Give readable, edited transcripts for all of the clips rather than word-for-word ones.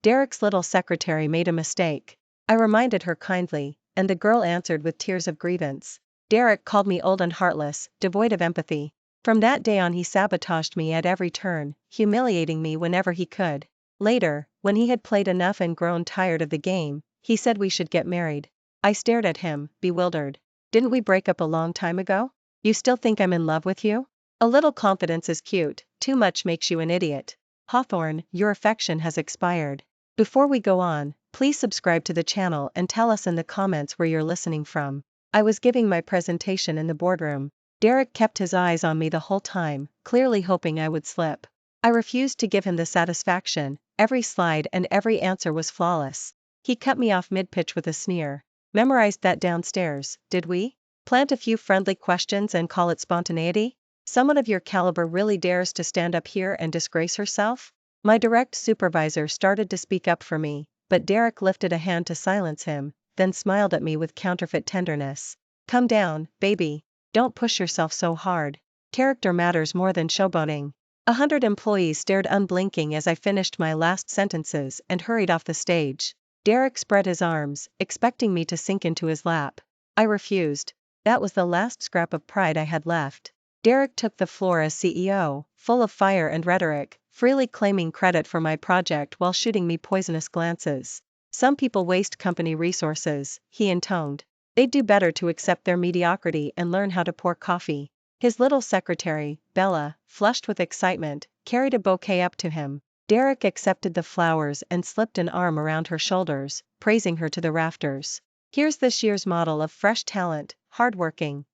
Dererick's little secretary made a mistake. I reminded her kindly, and the girl answered with tears of grievance. Dererick called me old and heartless, devoid of empathy. From that day on he sabotaged me at every turn, humiliating me whenever he could. Later, when he had played enough and grown tired of the game, he said we should get married. I stared at him, bewildered. Didn't we break up a long time ago? You still think I'm in love with you? A little confidence is cute, too much makes you an idiot. Hawthorne, your affection has expired. Before we go on, please subscribe to the channel and tell us in the comments where you're listening from. I was giving my presentation in the boardroom. Dererick kept his eyes on me the whole time, clearly hoping I would slip. I refused to give him the satisfaction. Every slide and every answer was flawless. He cut me off mid-pitch with a sneer. Memorized that downstairs, did we? Plant a few friendly questions and call it spontaneity? Someone of your caliber really dares to stand up here and disgrace herself? My direct supervisor started to speak up for me, but Dererick lifted a hand to silence him, then smiled at me with counterfeit tenderness. Come down, baby. Don't push yourself so hard. Character matters more than showboating. 100 employees stared unblinking as I finished my last sentences and hurried off the stage. Dererick spread his arms, expecting me to sink into his lap. I refused. That was the last scrap of pride I had left. Dererick took the floor as CEO, full of fire and rhetoric, freely claiming credit for my project while shooting me poisonous glances. Some people waste company resources, he intoned. They'd do better to accept their mediocrity and learn how to pour coffee. His little secretary, Bella, flushed with excitement, carried a bouquet up to him. Dererick accepted the flowers and slipped an arm around her shoulders, praising her to the rafters. Here's this year's model of fresh talent, hardworking,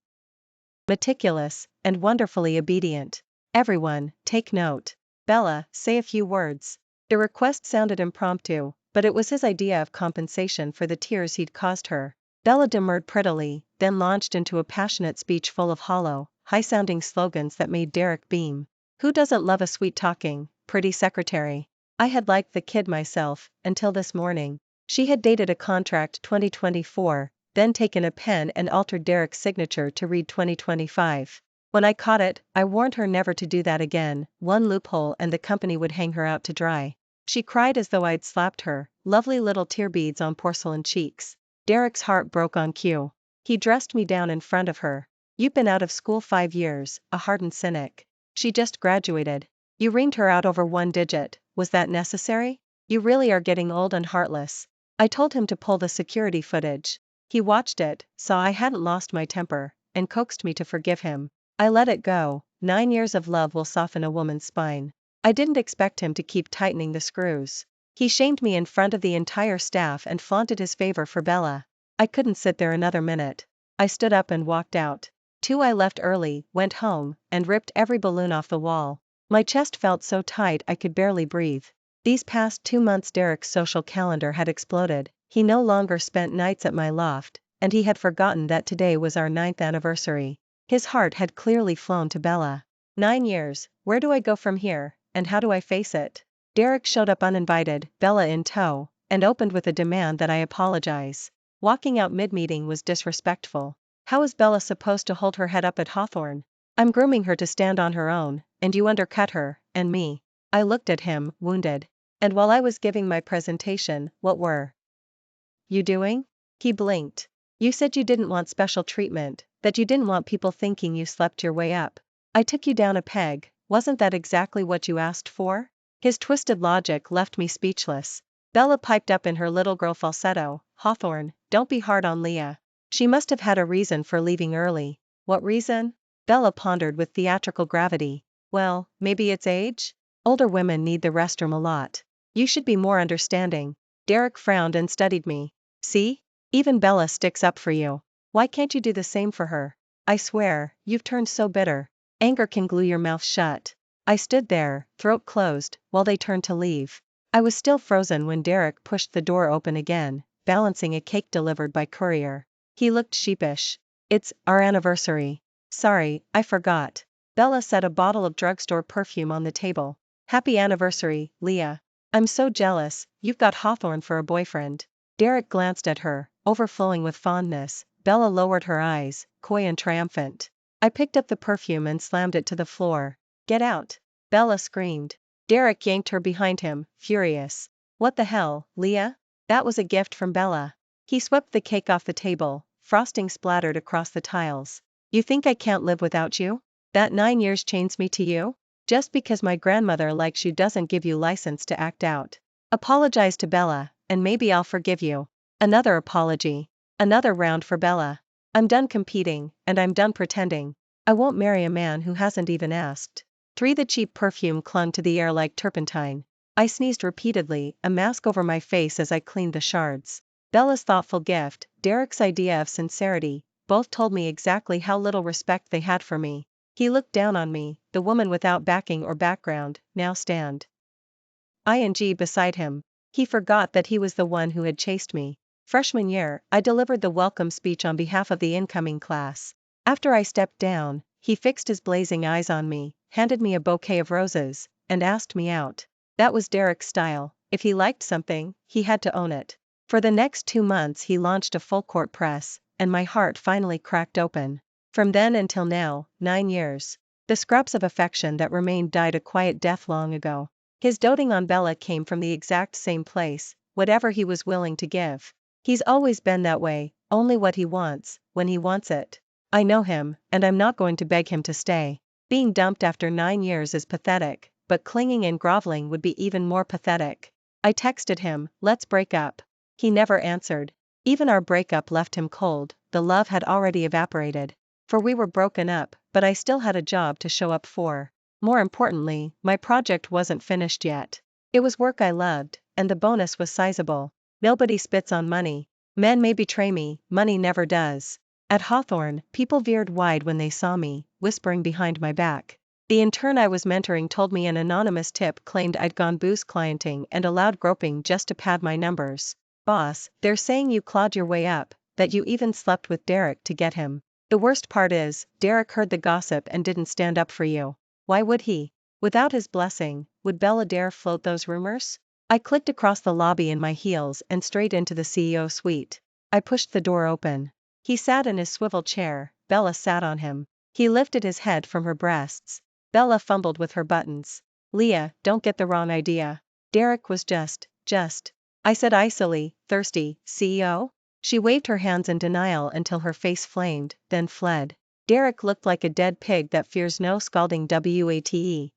meticulous, and wonderfully obedient. Everyone, take note. Bella, say a few words. The request sounded impromptu, but it was his idea of compensation for the tears he'd caused her. Bella demurred prettily, then launched into a passionate speech full of hollow, high-sounding slogans that made Dererick beam. Who doesn't love a sweet-talking, pretty secretary? I had liked the kid myself, until this morning. She had dated a contract 2024, then taken a pen and altered Dererick's signature to read 2025. When I caught it, I warned her never to do that again. One loophole and the company would hang her out to dry. She cried as though I'd slapped her, lovely little tear beads on porcelain cheeks. Dererick's heart broke on cue. He dressed me down in front of her. You've been out of school 5 years, a hardened cynic. She just graduated. You reamed her out over one digit. Was that necessary? You really are getting old and heartless. I told him to pull the security footage. He watched it, saw I hadn't lost my temper, and coaxed me to forgive him. I let it go. 9 years of love will soften a woman's spine. I didn't expect him to keep tightening the screws. He shamed me in front of the entire staff and flaunted his favor for Bella. I couldn't sit there another minute. I stood up and walked out. I left early, went home, and ripped every balloon off the wall. My chest felt so tight I could barely breathe. These past 2 months Dererick's social calendar had exploded. He no longer spent nights at my loft, and he had forgotten that today was our 9th anniversary. His heart had clearly flown to Bella. 9 years, where do I go from here, and how do I face it? Dererick showed up uninvited, Bella in tow, and opened with a demand that I apologize. Walking out mid-meeting was disrespectful. How is Bella supposed to hold her head up at Hawthorne? I'm grooming her to stand on her own, and you undercut her, and me. I looked at him, wounded. And while I was giving my presentation, what were you doing? He blinked. You said you didn't want special treatment, that you didn't want people thinking you slept your way up. I took you down a peg, wasn't that exactly what you asked for? His twisted logic left me speechless. Bella piped up in her little girl falsetto, Hawthorne, don't be hard on Leah. She must have had a reason for leaving early. What reason? Bella pondered with theatrical gravity. Well, maybe it's age? Older women need the restroom a lot. You should be more understanding. Dererick frowned and studied me. See? Even Bella sticks up for you. Why can't you do the same for her? I swear, you've turned so bitter. Anger can glue your mouth shut. I stood there, throat closed, while they turned to leave. I was still frozen when Dererick pushed the door open again, balancing a cake delivered by courier. He looked sheepish. It's our anniversary. Sorry, I forgot. Bella set a bottle of drugstore perfume on the table. Happy anniversary, Leah. I'm so jealous, you've got Hawthorne for a boyfriend. Dererick glanced at her, overflowing with fondness. Bella lowered her eyes, coy and triumphant. I picked up the perfume and slammed it to the floor. Get out! Bella screamed. Dererick yanked her behind him, furious. What the hell, Leah? That was a gift from Bella. He swept the cake off the table, frosting splattered across the tiles. You think I can't live without you? That 9 years chains me to you? Just because my grandmother likes you doesn't give you license to act out. Apologize to Bella, and maybe I'll forgive you. Another apology. Another round for Bella. I'm done competing, and I'm done pretending. I won't marry a man who hasn't even asked. 3. The cheap perfume clung to the air like turpentine. I sneezed repeatedly, a mask over my face as I cleaned the shards. Bella's thoughtful gift, Dererick's idea of sincerity, both told me exactly how little respect they had for me. He looked down on me, the woman without backing or background, now stand ing beside him. He forgot that he was the one who had chased me. Freshman year, I delivered the welcome speech on behalf of the incoming class. After I stepped down, he fixed his blazing eyes on me, handed me a bouquet of roses, and asked me out. That was Dererick's style. If he liked something, he had to own it. For the next 2 months he launched a full-court press, and my heart finally cracked open. From then until now, 9 years. The scraps of affection that remained died a quiet death long ago. His doting on Bella came from the exact same place, whatever he was willing to give. He's always been that way, only what he wants, when he wants it. I know him, and I'm not going to beg him to stay. Being dumped after 9 years is pathetic, but clinging and groveling would be even more pathetic. I texted him, let's break up. He never answered. Even our breakup left him cold, the love had already evaporated. For we were broken up, but I still had a job to show up for. More importantly, my project wasn't finished yet. It was work I loved, and the bonus was sizable. Nobody spits on money. Men may betray me, money never does. At Hawthorne, people veered wide when they saw me, whispering behind my back. The intern I was mentoring told me an anonymous tip claimed I'd gone booze clienting and allowed groping just to pad my numbers. Boss, they're saying you clawed your way up, that you even slept with Dererick to get him. The worst part is, Dererick heard the gossip and didn't stand up for you. Why would he? Without his blessing, would Bella dare float those rumors? I clicked across the lobby in my heels and straight into the CEO suite. I pushed the door open. He sat in his swivel chair, Bella sat on him. He lifted his head from her breasts. Bella fumbled with her buttons. Leah, don't get the wrong idea. Dererick was just, I said icily, thirsty, CEO? She waved her hands in denial until her face flamed, then fled. Dererick looked like a dead pig that fears no scalding water.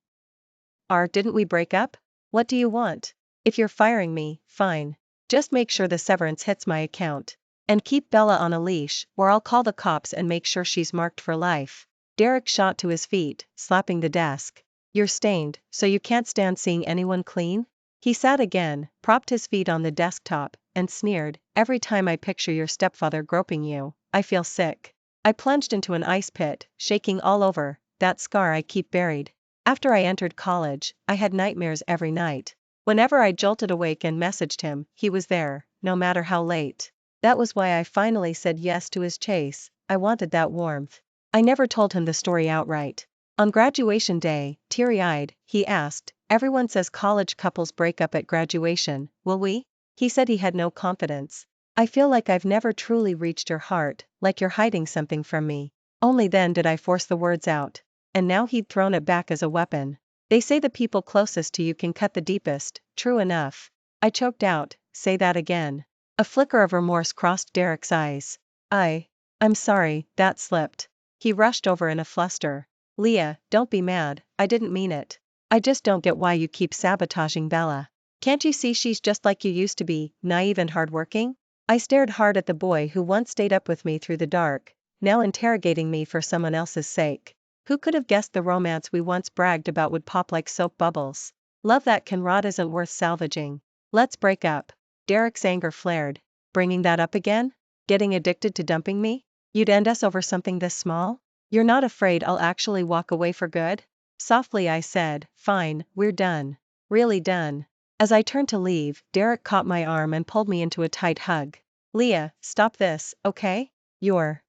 Didn't we break up? What do you want? If you're firing me, fine. Just make sure the severance hits my account. And keep Bella on a leash, or I'll call the cops and make sure she's marked for life. Dererick shot to his feet, slapping the desk. You're stained, so you can't stand seeing anyone clean? He sat again, propped his feet on the desktop, and sneered, every time I picture your stepfather groping you, I feel sick. I plunged into an ice pit, shaking all over, that scar I keep buried. After I entered college, I had nightmares every night. Whenever I jolted awake and messaged him, he was there, no matter how late. That was why I finally said yes to his chase. I wanted that warmth. I never told him the story outright. On graduation day, teary-eyed, he asked, everyone says college couples break up at graduation, will we? He said he had no confidence. I feel like I've never truly reached your heart, like you're hiding something from me. Only then did I force the words out. And now he'd thrown it back as a weapon. They say the people closest to you can cut the deepest, true enough. I choked out, say that again. A flicker of remorse crossed Dererick's eyes. I'm sorry, that slipped. He rushed over in a fluster. Leah, don't be mad, I didn't mean it. I just don't get why you keep sabotaging Bella. Can't you see she's just like you used to be, naive and hardworking? I stared hard at the boy who once stayed up with me through the dark, now interrogating me for someone else's sake. Who could have guessed the romance we once bragged about would pop like soap bubbles? Love that can rot isn't worth salvaging. Let's break up. Dererick's anger flared. Bringing that up again? Getting addicted to dumping me? You'd end us over something this small? You're not afraid I'll actually walk away for good? Softly I said, fine, we're done. Really done. As I turned to leave, Dererick caught my arm and pulled me into a tight hug. Leah, stop this, okay? You're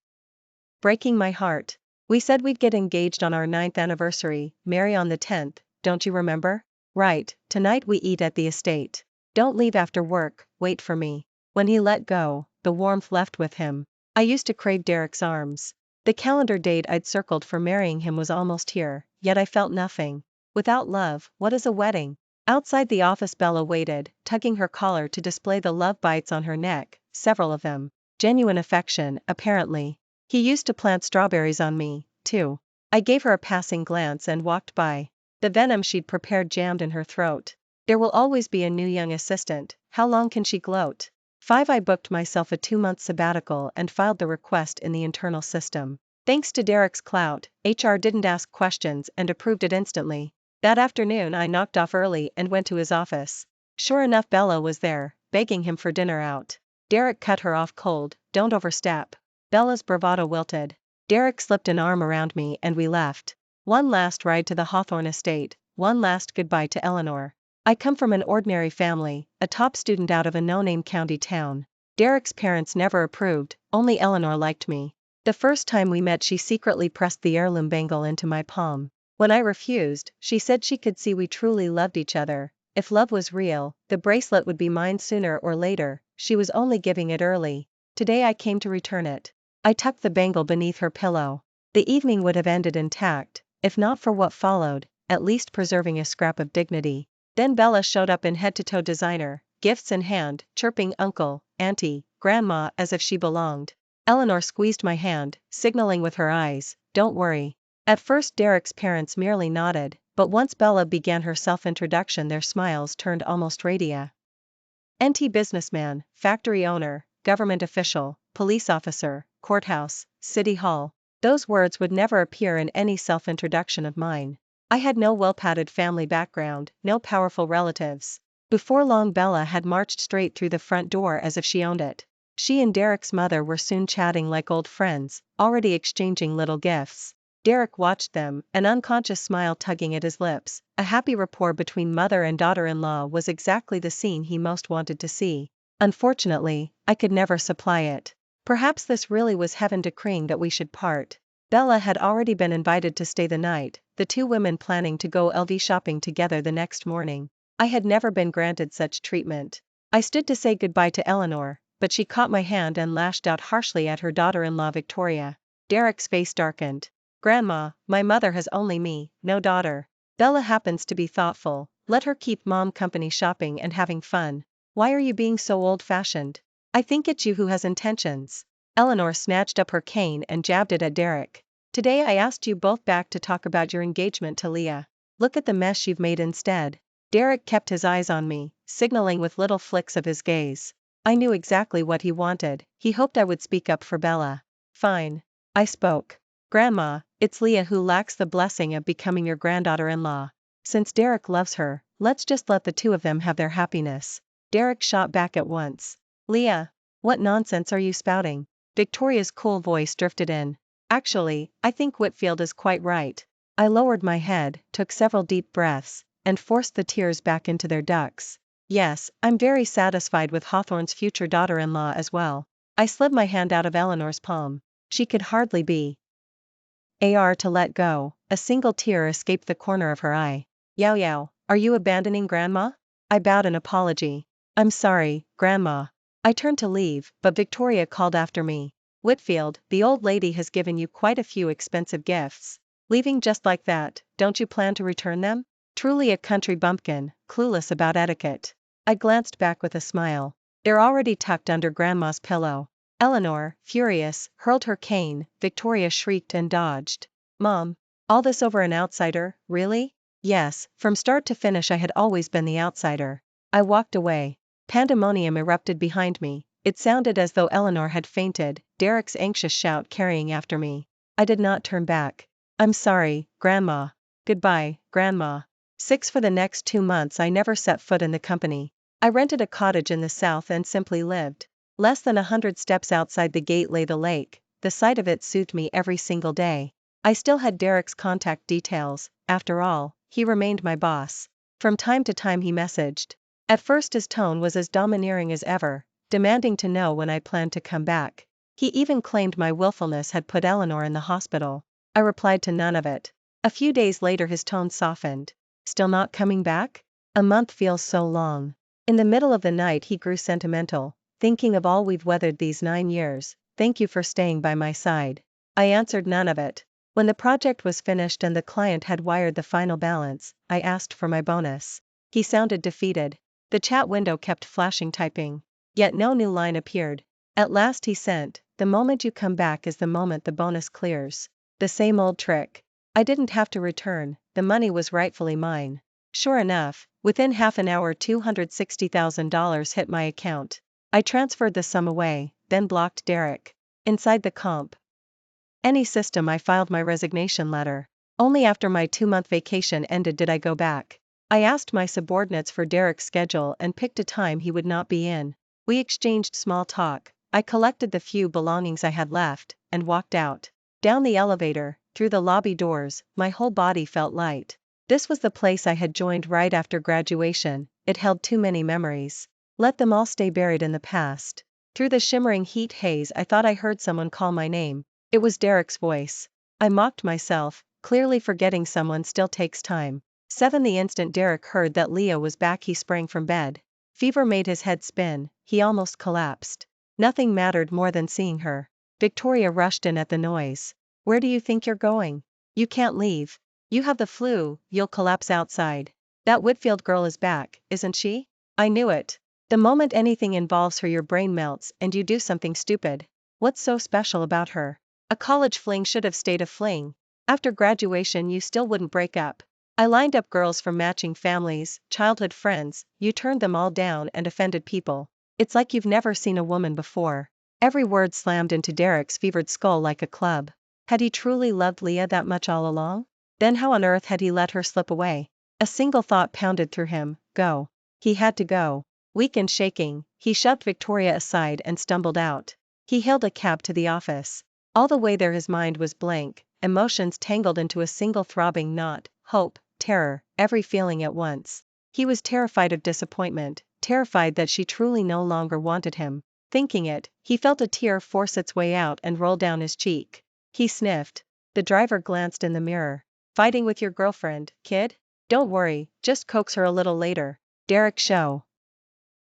breaking my heart. We said we'd get engaged on our 9th anniversary, marry on the 10th, don't you remember? Right, tonight we eat at the estate. Don't leave after work, wait for me. When he let go, the warmth left with him. I used to crave Dererick's arms. The calendar date I'd circled for marrying him was almost here, yet I felt nothing. Without love, what is a wedding? Outside the office, Bella waited, tugging her collar to display the love bites on her neck, several of them. Genuine affection, apparently. He used to plant strawberries on me, too. I gave her a passing glance and walked by. The venom she'd prepared jammed in her throat. There will always be a new young assistant, how long can she gloat? 5. I booked myself a 2-month sabbatical and filed the request in the internal system. Thanks to Dererick's clout, HR didn't ask questions and approved it instantly. That afternoon I knocked off early and went to his office. Sure enough, Bella was there, begging him for dinner out. Dererick cut her off cold. Don't overstep. Bella's bravado wilted. Dererick slipped an arm around me and we left. One last ride to the Hawthorne estate, one last goodbye to Eleanor. I come from an ordinary family, a top student out of a no-name county town. Dererick's parents never approved, only Eleanor liked me. The first time we met, she secretly pressed the heirloom bangle into my palm. When I refused, she said she could see we truly loved each other. If love was real, the bracelet would be mine sooner or later. She was only giving it early. Today I came to return it. I tucked the bangle beneath her pillow. The evening would have ended intact, if not for what followed, at least preserving a scrap of dignity. Then Bella showed up in head-to-toe designer, gifts in hand, chirping uncle, auntie, grandma as if she belonged. Eleanor squeezed my hand, signaling with her eyes, don't worry. At first Dererick's parents merely nodded, but once Bella began her self-introduction, their smiles turned almost radiant. NT businessman, factory owner, government official, police officer, courthouse, city hall. Those words would never appear in any self-introduction of mine. I had no well-padded family background, no powerful relatives. Before long Bella had marched straight through the front door as if she owned it. She and Dererick's mother were soon chatting like old friends, already exchanging little gifts. Dererick watched them, an unconscious smile tugging at his lips. A happy rapport between mother and daughter-in-law was exactly the scene he most wanted to see. Unfortunately, I could never supply it. Perhaps this really was heaven decreeing that we should part. Bella had already been invited to stay the night, the two women planning to go LV shopping together the next morning. I had never been granted such treatment. I stood to say goodbye to Eleanor, but she caught my hand and lashed out harshly at her daughter-in-law Victoria. Dererick's face darkened. Grandma, my mother has only me, no daughter. Bella happens to be thoughtful, let her keep mom company shopping and having fun. Why are you being so old-fashioned? I think it's you who has intentions. Eleanor snatched up her cane and jabbed it at Dererick. Today I asked you both back to talk about your engagement to Leah. Look at the mess you've made instead. Dererick kept his eyes on me, signaling with little flicks of his gaze. I knew exactly what he wanted. He hoped I would speak up for Bella. Fine. I spoke. Grandma, it's Leah who lacks the blessing of becoming your granddaughter-in-law. Since Dererick loves her, let's just let the two of them have their happiness. Dererick shot back at once. Leah, what nonsense are you spouting? Victoria's cool voice drifted in. Actually, I think Whitfield is quite right. I lowered my head, took several deep breaths, and forced the tears back into their ducts. Yes, I'm very satisfied with Hawthorne's future daughter-in-law as well. I slid my hand out of Eleanor's palm. She could hardly be to let go. A single tear escaped the corner of her eye. Yow, are you abandoning Grandma? I bowed in apology. I'm sorry, Grandma. I turned to leave, but Victoria called after me. Whitfield, the old lady has given you quite a few expensive gifts. Leaving just like that, don't you plan to return them? Truly a country bumpkin, clueless about etiquette. I glanced back with a smile. They're already tucked under Grandma's pillow. Eleanor, furious, hurled her cane. Victoria shrieked and dodged. Mom, all this over an outsider, really? Yes, from start to finish I had always been the outsider. I walked away. Pandemonium erupted behind me. It sounded as though Eleanor had fainted, Dererick's anxious shout carrying after me. I did not turn back. I'm sorry, Grandma. Goodbye, Grandma. 6. For the next 2 months I never set foot in the company. I rented a cottage in the south and simply lived. Less than 100 steps outside the gate lay the lake. The sight of it soothed me every single day. I still had Dererick's contact details. After all, he remained my boss. From time to time he messaged. At first his tone was as domineering as ever, demanding to know when I planned to come back. He even claimed my willfulness had put Eleanor in the hospital. I replied to none of it. A few days later his tone softened. Still not coming back? A month feels so long. In the middle of the night he grew sentimental. Thinking of all we've weathered these 9 years, thank you for staying by my side. I answered none of it. When the project was finished and the client had wired the final balance, I asked for my bonus. He sounded defeated. The chat window kept flashing typing. Yet no new line appeared. At last he sent, "The moment you come back is the moment the bonus clears." The same old trick. I didn't have to return, the money was rightfully mine. Sure enough, within half an hour $260,000 hit my account. I transferred the sum away, then blocked Dererick. Inside the any system I filed my resignation letter. Only after my 2-month vacation ended did I go back. I asked my subordinates for Dererick's schedule and picked a time he would not be in. We exchanged small talk, I collected the few belongings I had left, and walked out. Down the elevator, through the lobby doors, my whole body felt light. This was the place I had joined right after graduation, it held too many memories. Let them all stay buried in the past. Through the shimmering heat haze I thought I heard someone call my name. It was Dererick's voice. I mocked myself, clearly forgetting someone still takes time. 7 The instant Dererick heard that Leah was back he sprang from bed. Fever made his head spin, he almost collapsed. Nothing mattered more than seeing her. Victoria rushed in at the noise. "Where do you think you're going? You can't leave. You have the flu, you'll collapse outside. That Whitfield girl is back, isn't she?" I knew it. The moment anything involves her your brain melts and you do something stupid. What's so special about her? A college fling should have stayed a fling. After graduation you still wouldn't break up. I lined up girls from matching families, childhood friends, you turned them all down and offended people. It's like you've never seen a woman before. Every word slammed into Dererick's fevered skull like a club. Had he truly loved Leah that much all along? Then how on earth had he let her slip away? A single thought pounded through him, go. He had to go. Weak and shaking, he shoved Victoria aside and stumbled out. He hailed a cab to the office. All the way there his mind was blank, emotions tangled into a single throbbing knot, hope, terror, every feeling at once. He was terrified of disappointment, terrified that she truly no longer wanted him. Thinking it, he felt a tear force its way out and roll down his cheek. He sniffed. The driver glanced in the mirror. "Fighting with your girlfriend, kid? Don't worry, just coax her a little later." Dererick show.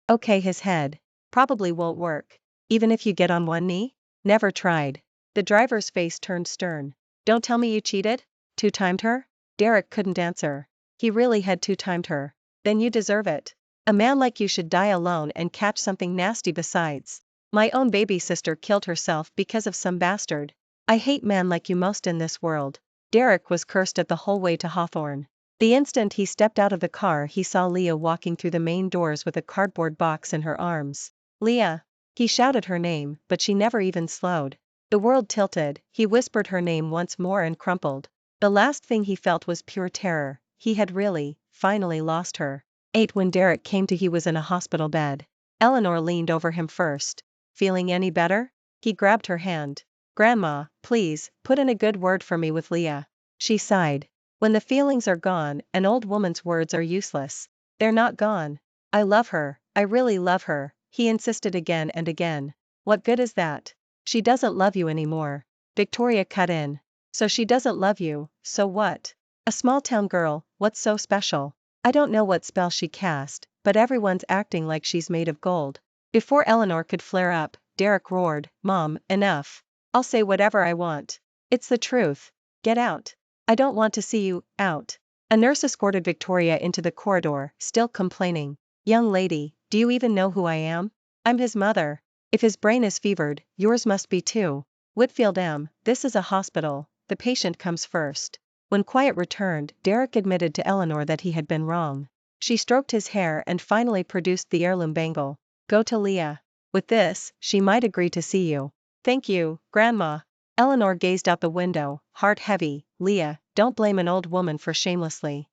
Okay, his head. Probably won't work. Even if you get on one knee? Never tried. The driver's face turned stern. "Don't tell me you cheated? Two-timed her?" Dererick couldn't answer. He really had two-timed her. "Then you deserve it. A man like you should die alone and catch something nasty besides. My own baby sister killed herself because of some bastard. I hate men like you most in this world." Dererick was cursed at the whole way to Hawthorne. The instant he stepped out of the car he saw Leah walking through the main doors with a cardboard box in her arms. "Leah!" He shouted her name, but she never even slowed. The world tilted, he whispered her name once more and crumpled. The last thing he felt was pure terror, he had really, finally lost her. 8 When Dererick came to he was in a hospital bed. Eleanor leaned over him first. "Feeling any better?" He grabbed her hand. "Grandma, please, put in a good word for me with Leah." She sighed. "When the feelings are gone, an old woman's words are useless." "They're not gone. I love her, I really love her," he insisted again and again. "What good is that? She doesn't love you anymore." Victoria cut in. "So she doesn't love you, so what? A small town girl, what's so special? I don't know what spell she cast, but everyone's acting like she's made of gold." Before Eleanor could flare up, Dererick roared, "Mom, enough. I'll say whatever I want. It's the truth. Get out. I don't want to see you, out." A nurse escorted Victoria into the corridor, still complaining. "Young lady, do you even know who I am? I'm his mother. If his brain is fevered, yours must be too. Whitfield M., this is a hospital, the patient comes first." When quiet returned, Dererick admitted to Eleanor that he had been wrong. She stroked his hair and finally produced the heirloom bangle. "Go to Leah. With this, she might agree to see you." "Thank you, Grandma." Eleanor gazed out the window, heart heavy. "Leah, don't blame an old woman for shamelessly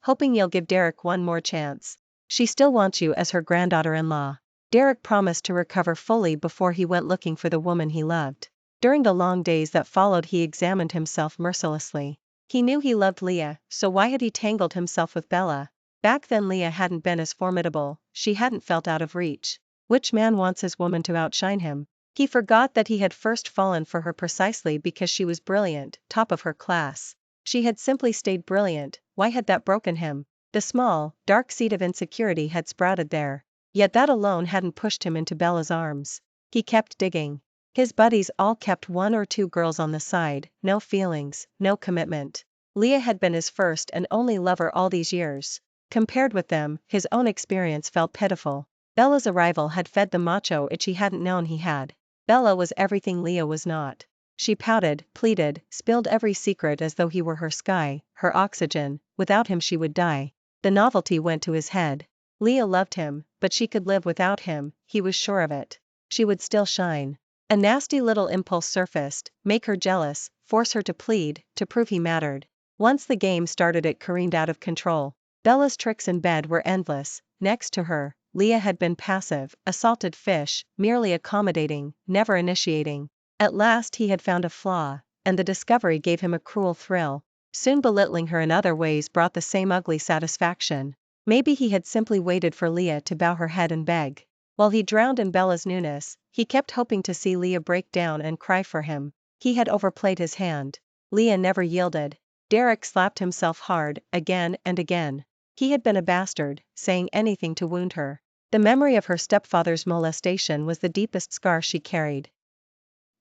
hoping you'll give Dererick one more chance. She still wants you as her granddaughter-in-law." Dererick promised to recover fully before he went looking for the woman he loved. During the long days that followed he examined himself mercilessly. He knew he loved Leah, so why had he tangled himself with Bella? Back then Leah hadn't been as formidable, she hadn't felt out of reach. Which man wants his woman to outshine him? He forgot that he had first fallen for her precisely because she was brilliant, top of her class. She had simply stayed brilliant, why had that broken him? The small, dark seed of insecurity had sprouted there. Yet that alone hadn't pushed him into Bella's arms. He kept digging. His buddies all kept 1 or 2 girls on the side, no feelings, no commitment. Leah had been his first and only lover all these years. Compared with them, his own experience felt pitiful. Bella's arrival had fed the macho itch he hadn't known he had. Bella was everything Leah was not. She pouted, pleaded, spilled every secret as though he were her sky, her oxygen. Without him she would die. The novelty went to his head. Leah loved him, but she could live without him, he was sure of it. She would still shine. A nasty little impulse surfaced, make her jealous, force her to plead, to prove he mattered. Once the game started it careened out of control. Bella's tricks in bed were endless. Next to her, Leah had been passive, a salted fish, merely accommodating, never initiating. At last he had found a flaw, and the discovery gave him a cruel thrill. Soon belittling her in other ways brought the same ugly satisfaction. Maybe he had simply waited for Leah to bow her head and beg. While he drowned in Bella's newness, he kept hoping to see Leah break down and cry for him. He had overplayed his hand. Leah never yielded. Dererick slapped himself hard, again and again. He had been a bastard, saying anything to wound her. The memory of her stepfather's molestation was the deepest scar she carried.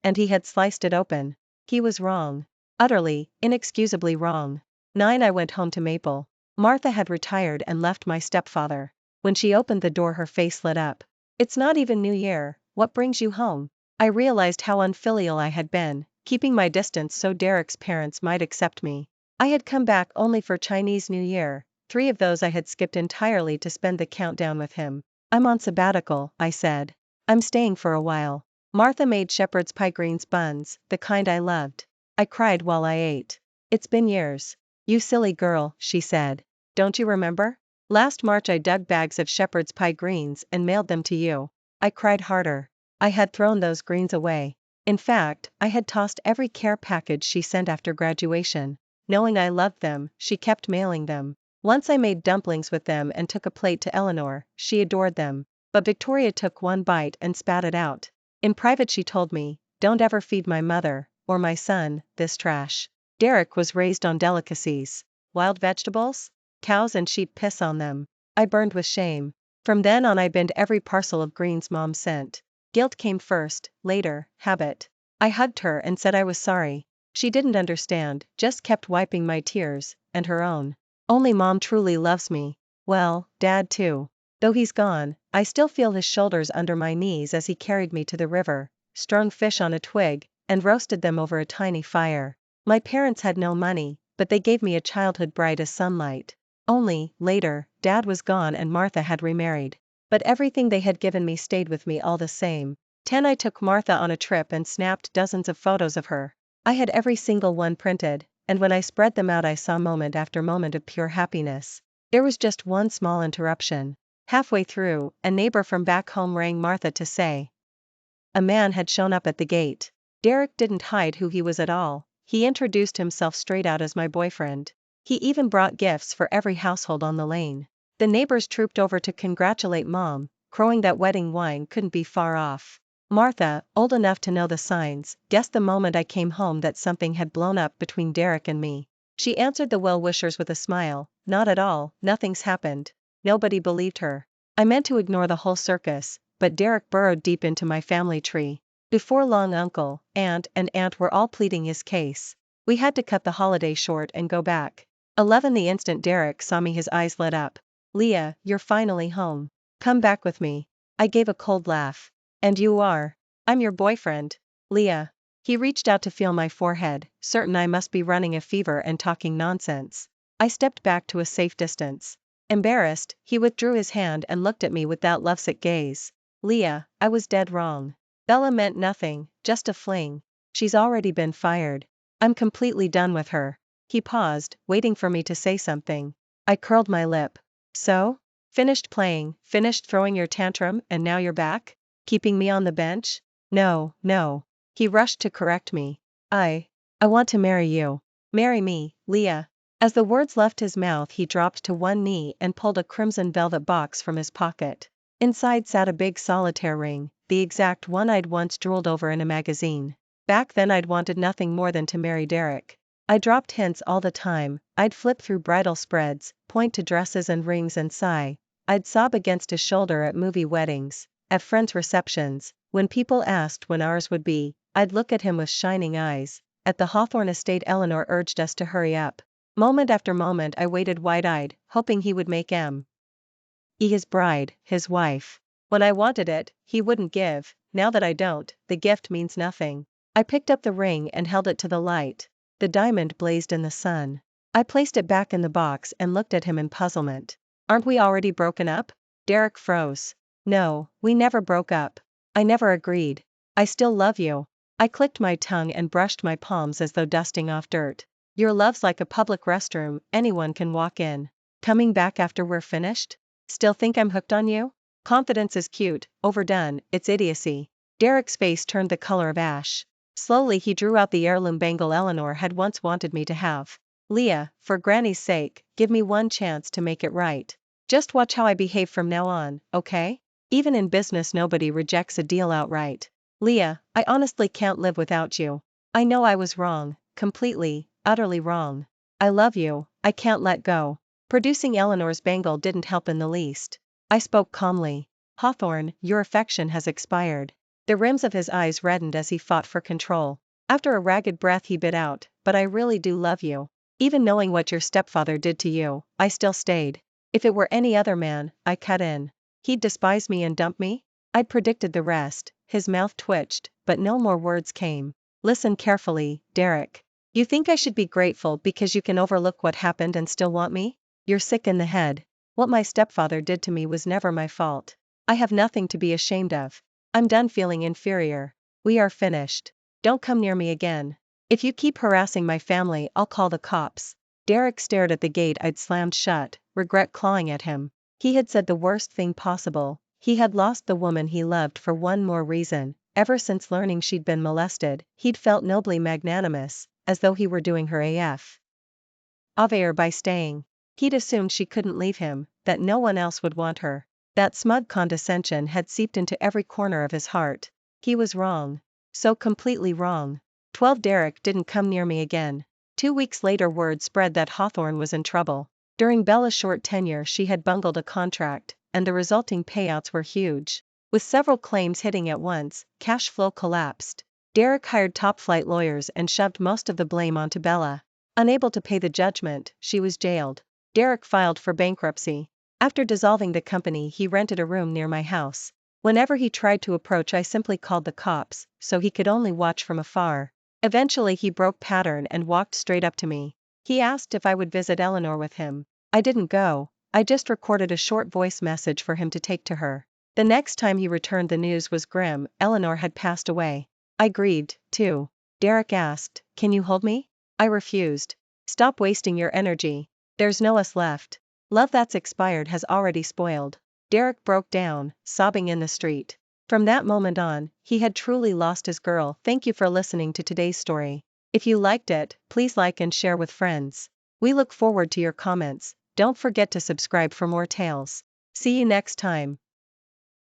And he had sliced it open. He was wrong. Utterly, inexcusably wrong. I went home to Maple. Martha had retired and left my stepfather. When she opened the door her face lit up. It's not even New Year, what brings you home? I realized how unfilial I had been, keeping my distance so Dererick's parents might accept me. I had come back only for Chinese New Year. 3 of those I had skipped entirely to spend the countdown with him. I'm on sabbatical, I said. I'm staying for a while. Martha made shepherd's pie greens buns, the kind I loved. I cried while I ate. It's been years. You silly girl, she said. Don't you remember? Last March I dug bags of shepherd's pie greens and mailed them to you. I cried harder. I had thrown those greens away. In fact, I had tossed every care package she sent after graduation. Knowing I loved them, she kept mailing them. Once I made dumplings with them and took a plate to Eleanor. She adored them. But Victoria took one bite and spat it out. In private she told me, don't ever feed my mother, or my son, this trash. Dererick was raised on delicacies. Wild vegetables? Cows and sheep piss on them. I burned with shame. From then on I binned every parcel of greens Mom sent. Guilt came first, later, habit. I hugged her and said I was sorry. She didn't understand, just kept wiping my tears, and her own. Only Mom truly loves me. Well, Dad too. Though he's gone, I still feel his shoulders under my knees as he carried me to the river, strung fish on a twig, and roasted them over a tiny fire. My parents had no money, but they gave me a childhood bright as sunlight. Only, later, Dad was gone and Martha had remarried. But everything they had given me stayed with me all the same. I took Martha on a trip and snapped dozens of photos of her. I had every single one printed, and when I spread them out I saw moment after moment of pure happiness. There was just one small interruption. Halfway through, a neighbor from back home rang Martha to say a man had shown up at the gate. Dererick didn't hide who he was at all. He introduced himself straight out as my boyfriend. He even brought gifts for every household on the lane. The neighbors trooped over to congratulate Mom, crowing that wedding wine couldn't be far off. Martha, old enough to know the signs, guessed the moment I came home that something had blown up between Dererick and me. She answered the well-wishers with a smile, not at all, nothing's happened. Nobody believed her. I meant to ignore the whole circus, but Dererick burrowed deep into my family tree. Before long uncle, aunt and aunt were all pleading his case. We had to cut the holiday short and go back. 11 The instant Dererick saw me his eyes lit up. Leah, you're finally home. Come back with me. I gave a cold laugh. And you are? I'm your boyfriend. Leah. He reached out to feel my forehead, certain I must be running a fever and talking nonsense. I stepped back to a safe distance. Embarrassed, he withdrew his hand and looked at me with that lovesick gaze. Leah, I was dead wrong. Bella meant nothing, just a fling. She's already been fired. I'm completely done with her. He paused, waiting for me to say something. I curled my lip. So? Finished playing, finished throwing your tantrum, and now you're back? Keeping me on the bench? No, no. He rushed to correct me. I want to marry you. Marry me, Leah. As the words left his mouth he dropped to one knee and pulled a crimson velvet box from his pocket. Inside sat a big solitaire ring, the exact one I'd once drooled over in a magazine. Back then I'd wanted nothing more than to marry Dererick. I dropped hints all the time. I'd flip through bridal spreads, point to dresses and rings and sigh. I'd sob against his shoulder at movie weddings, at friends' receptions. When people asked when ours would be, I'd look at him with shining eyes. At the Hawthorne estate Eleanor urged us to hurry up. Moment after moment I waited wide-eyed, hoping he would make his bride, his wife. When I wanted it, he wouldn't give. Now that I don't, the gift means nothing. I picked up the ring and held it to the light. The diamond blazed in the sun. I placed it back in the box and looked at him in puzzlement. Aren't we already broken up? Dererick froze. No, we never broke up. I never agreed. I still love you. I clicked my tongue and brushed my palms as though dusting off dirt. Your love's like a public restroom, anyone can walk in. Coming back after we're finished? Still think I'm hooked on you? Confidence is cute, overdone, it's idiocy. Dererick's face turned the color of ash. Slowly he drew out the heirloom bangle Eleanor had once wanted me to have. Leah, for Granny's sake, give me one chance to make it right. Just watch how I behave from now on, okay? Even in business nobody rejects a deal outright. Leah, I honestly can't live without you. I know I was wrong, completely, utterly wrong. I love you, I can't let go. Producing Eleanor's bangle didn't help in the least. I spoke calmly. Hawthorne, your affection has expired. The rims of his eyes reddened as he fought for control. After a ragged breath he bit out, but I really do love you. Even knowing what your stepfather did to you, I still stayed. If it were any other man, I cut in. He'd despise me and dump me? I'd predicted the rest. His mouth twitched, but no more words came. Listen carefully, Dererick. You think I should be grateful because you can overlook what happened and still want me? You're sick in the head. What my stepfather did to me was never my fault. I have nothing to be ashamed of. I'm done feeling inferior. We are finished. Don't come near me again. If you keep harassing my family, I'll call the cops. Dererick stared at the gate I'd slammed shut, regret clawing at him. He had said the worst thing possible. He had lost the woman he loved for one more reason. Ever since learning she'd been molested, he'd felt nobly magnanimous, as though he were doing her a favor by staying. He'd assumed she couldn't leave him, that no one else would want her. That smug condescension had seeped into every corner of his heart. He was wrong. So completely wrong. 12 Dererick didn't come near me again. 2 weeks later word spread that Hawthorne was in trouble. During Bella's short tenure she had bungled a contract, and the resulting payouts were huge. With several claims hitting at once, cash flow collapsed. Dererick hired top-flight lawyers and shoved most of the blame onto Bella. Unable to pay the judgment, she was jailed. Dererick filed for bankruptcy. After dissolving the company he rented a room near my house. Whenever he tried to approach I simply called the cops, so he could only watch from afar. Eventually he broke pattern and walked straight up to me. He asked if I would visit Eleanor with him. I didn't go. I just recorded a short voice message for him to take to her. The next time he returned the news was grim. Eleanor had passed away. I grieved, too. Dererick asked, "Can you hold me?" I refused. "Stop wasting your energy. There's no us left. Love that's expired has already spoiled." Dererick broke down, sobbing in the street. From that moment on, he had truly lost his girl. Thank you for listening to today's story. If you liked it, please like and share with friends. We look forward to your comments. Don't forget to subscribe for more tales. See you next time.